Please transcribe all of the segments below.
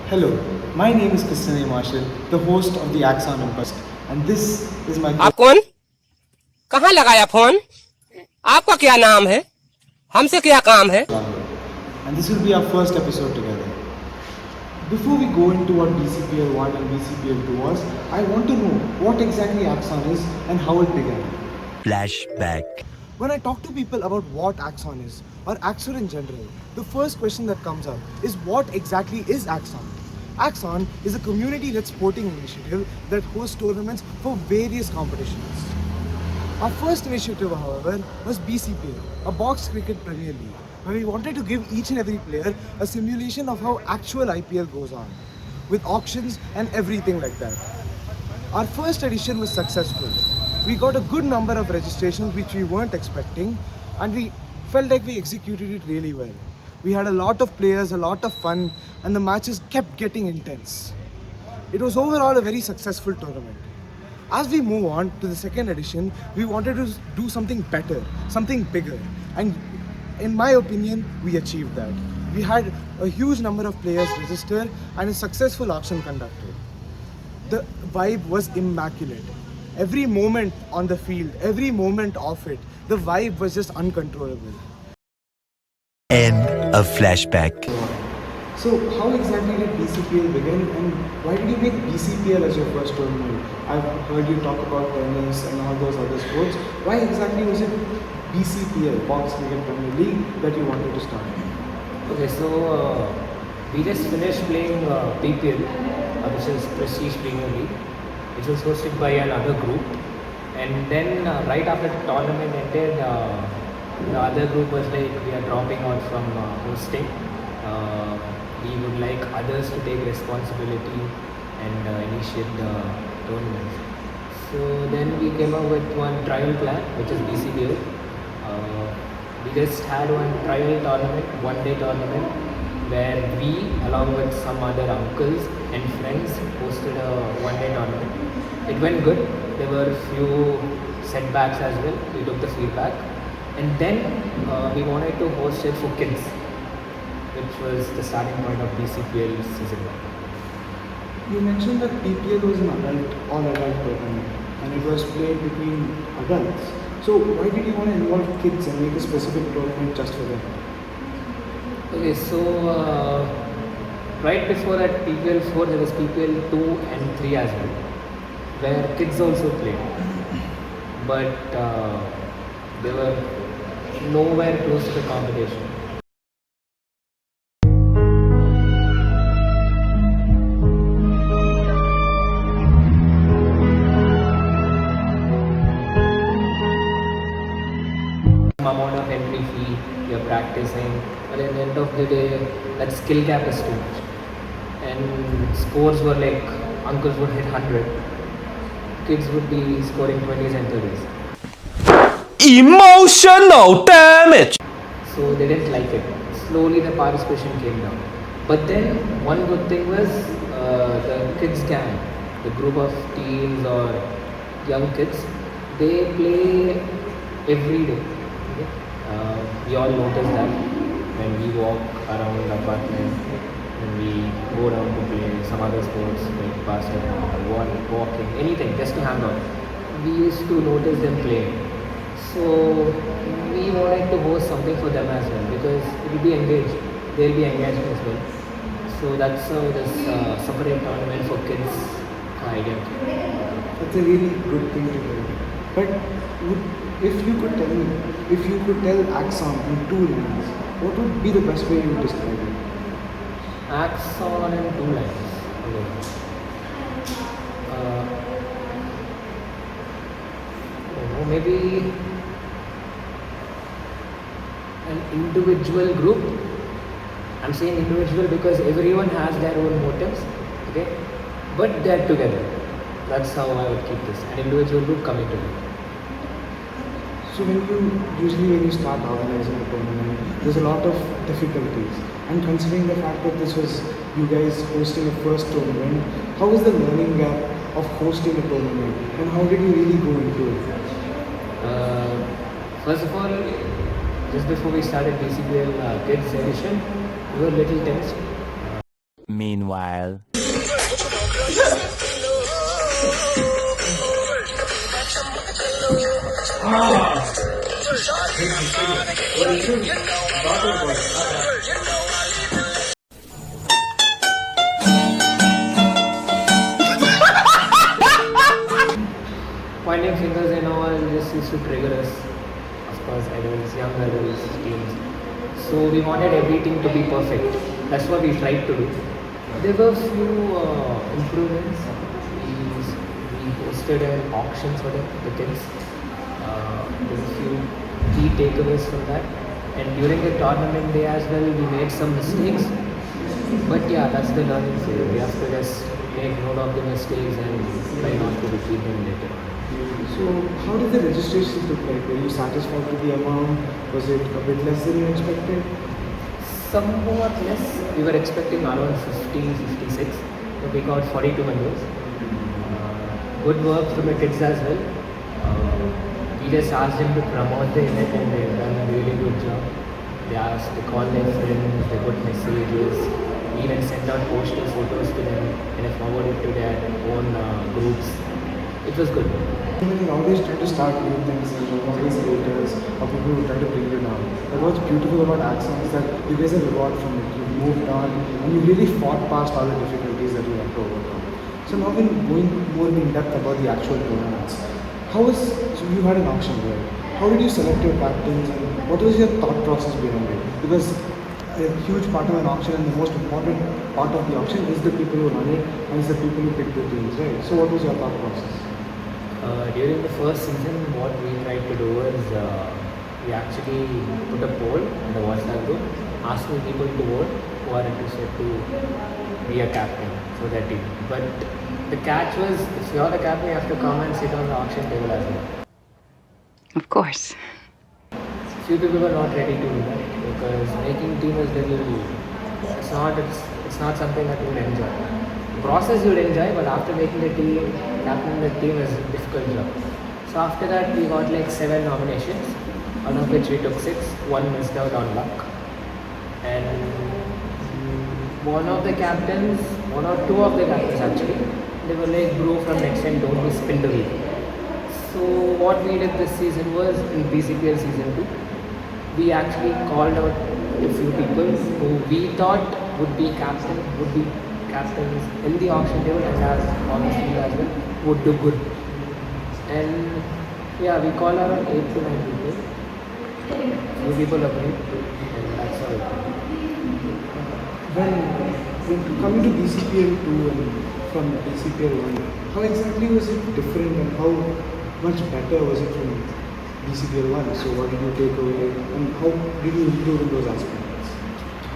Hello, my name is Kristen A Marshal, the host of the Axon podcast, and this is my आप कौन? कहाँ लगाया phone? आपका क्या नाम है? हमसे क्या काम है? Rahul, and this will be our first episode together. Before we go into what BCPL 1 and BCPL 2 was, I want to know what exactly Axon is and how it began. Flashback. When I talk to people about what Axon is, or Axon in general, the first question that comes up is what exactly is Axon? Axon is a community-led sporting initiative that hosts tournaments for various competitions. Our first initiative, however, was BCPL, a box cricket Premier League, where we wanted to give each and every player a simulation of how actual IPL goes on, with auctions and everything like that. Our first edition was successful. We got a good number of registrations which we weren't expecting, and we felt like we executed it really well. We had a lot of players, a lot of fun, and the matches kept getting intense. It was overall a very successful tournament. As we move on to the second edition, we wanted to do something better, something bigger, and in my opinion, we achieved that. We had a huge number of players register and a successful auction conducted. The vibe was immaculate. Every moment on the field, every moment off it, the vibe was just uncontrollable. End of flashback. So, how exactly did BCPL begin and why did you make BCPL as your first tournament? I've heard you talk about tennis and all those other sports. Why exactly was it BCPL, Box Cricket Premier League, that you wanted to start? Okay, so we just finished playing PPL, which is Prestige Premier League, which was hosted by another group. And then right after the tournament ended, the other group was like, we are dropping out from hosting. We would like others to take responsibility and initiate the tournament. So then we came up with one trial plan, which is BCPL. We just had one trial tournament, one-day tournament, where we, along with some other uncles and friends, hosted a one-day tournament. It went good. There were a few setbacks as well. We took the feedback. And then we wanted to host it for kids, which was the starting point of BCPL season 1. You mentioned that PPL was an all-adult tournament and it was played between adults. So why did you want to involve kids and make a specific tournament just for them? Okay, so right before that PPL 4, there was PPL 2 and 3 as well, where kids also played. But they were nowhere close to the competition. Amount of entry fee, you're practicing, but at the end of the day, that skill gap is too much. And scores were like, uncles would hit 100, kids would be scoring 20s and 30s. Emotional damage. So they didn't like it. Slowly the participation came down. But then one good thing was the kids gang, the group of teens or young kids, they play every day. Okay? We all notice that when we walk around the apartment, when we go down to play some other sports like basketball, walking, anything, just to hang out. We used to notice them playing. So we wanted to host something for them as well because it will be engaged. They'll be engaged as well. So that's how this separate tournament for kids idea. That's a really good thing to do. But if you could tell me, if you could tell Axon in 2 lines, what would be the best way you would describe it? Axon in 2 lines. Okay. Maybe an individual group. I'm saying individual because everyone has their own motives, okay? But they're together. That's how I would keep this. An individual group coming together. So when you start organizing a tournament, there's a lot of difficulties. And considering the fact that this was you guys hosting a first tournament, how was the learning gap of hosting a tournament and how did you really go into it? First of all, just before we started BCPL Kids edition, we were a little tense. Meanwhile. Pointing fingers and all just used to trigger us. Of course, adults, young adults, teens. So we wanted everything to be perfect. That's what we tried to do. There were few improvements. We hosted an auction for the kids. There's a few key takeaways from that. And during the tournament day as well, we made some mistakes. But yeah, that's the learning phase. We have to just make note of the mistakes and try not to repeat them later on. So how did the registrations look like? Were you satisfied with the amount? Was it a bit less than you expected? Somewhat less. We were expecting around 50, 56, but we got 42 members. Good work from the kids as well. We just asked them to promote the event and they've done a really good job. They called their friends, they put messages, even sent out postal photos to them and they forwarded to their own groups. It was good. When you always try to start new things and always haters or people who try to bring you down. But what's beautiful about Axon is that you guys have evolved from it. You've moved on and you really fought past all the difficulties that you had to overcome. So now when going more in depth about the actual tournaments, so you had an auction there. How did you select your captains and what was your thought process behind it? Because a huge part of an auction and the most important part of the auction is the people who run it and it's the people who pick the teams, right? So what was your thought process? During the first season, what we tried to do was we actually put a poll in the WhatsApp group asking people to vote who are interested to be a captain for their team. But the catch was, if you're the captain, you have to come and sit on the auction table as well. Of course. Few people were not ready to do that because making team is little. It's not something that you would enjoy. The process you would enjoy, but after making the team, captaining the team is a difficult job. So after that, we got like 7 nominations, out of which we took 6. 1 missed out on luck, and one or 2 of the captains actually, they were like, bro, from next time don't be spin the wheel. So what we did this season was, in BCPL season 2, we actually called out a few people who we thought would be captains in the auction table and as on the field as well, would do good. And yeah, we called around 8 to 9 people. Few people agreed, and that's all. When coming to BCPL 2 and from BCPL 1, how exactly was it different and how much better was it from BCPL 1? So what did you take away and how did you improve in those aspects?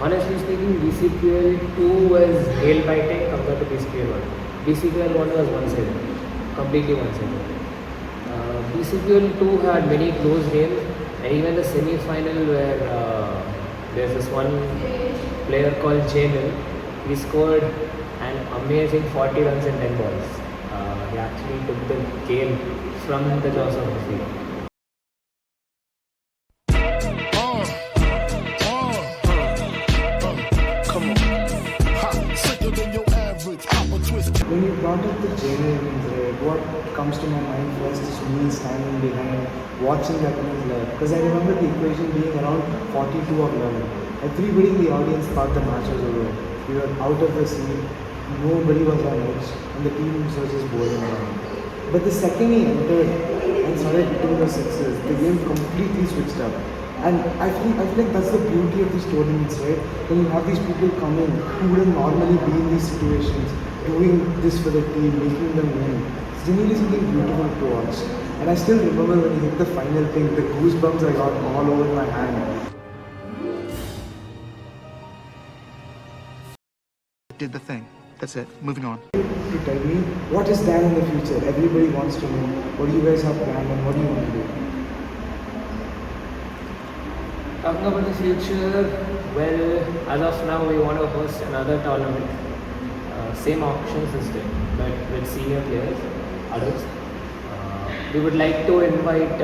Honestly speaking, BCPL 2 was nail-biting compared to BCPL 1. BCPL 1 was one-sided, completely one-sided. BCPL 2 had many close games, and even the semi-final where there's this one player called Jamil, he scored an amazing 40 runs in 10 balls. He actually took the game from the jaws of defeat. When you brought up the Jamil innings, right, what comes to my mind first is me standing behind, watching that innings live. Because I remember the equation being around 42 of 11. Everybody in the audience thought the match was over. We were out of the seat, nobody was on edge, and the team was just bowling around. But the second he entered and started hitting the sixes, the game completely switched up. And I feel like that's the beauty of these tournaments, right? When you have these people coming who wouldn't normally be in these situations, doing this for the team, making them win. It's genuinely something beautiful to watch. And I still remember when he hit the final thing, the goosebumps I got all over my hand. Did the thing. That's it. Moving on. To tell me, what is Dan in the future? Everybody wants to know. What do you guys have planned and what do you want to do? Talking about the future, well, as of now, we want to host another tournament. Same auction system, but with senior players, adults. We would like to invite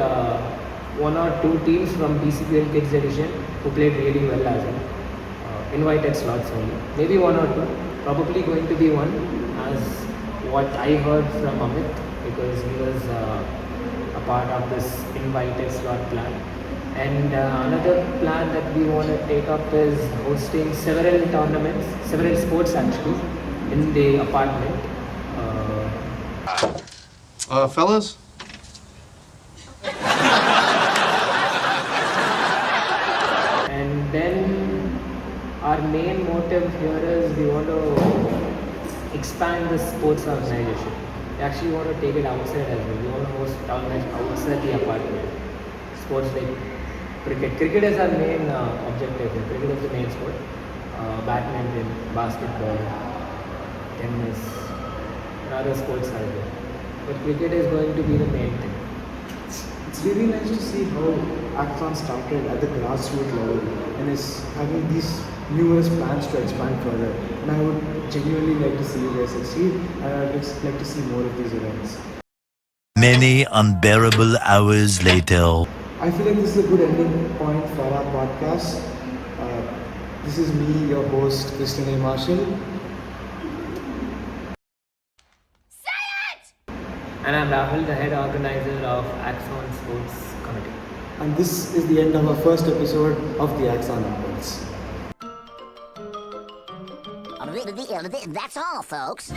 1 or 2 teams from BCPL Kids Edition who played really well as well. Invited slots only. Maybe 1 or 2. probably going to be one, as what I heard from Amit, because he was a part of this invited slot plan. And another plan that we want to take up is hosting several tournaments, several sports actually, in the apartment. Fellas? And then our main motive here is we want to expand the sports organization. We actually want to take it outside as well. We want to host tournaments outside the apartment. Sports like cricket. Cricket is our main objective. Cricket is the main sport. Badminton, basketball, tennis, and other sports are there. But cricket is going to be the main thing. It's really nice to see how Axon started at the grassroots level and is having these numerous plans to expand further. And I would genuinely like to see you guys succeed, and I would just like to see more of these events. Many unbearable hours later. I feel like this is a good ending point for our podcast. This is me, your host, Kristen A Marshal. And I'm Rahul, the head organizer of Axon Sports Committee. And this is the end of our first episode of the Axon Updates. That's all, folks.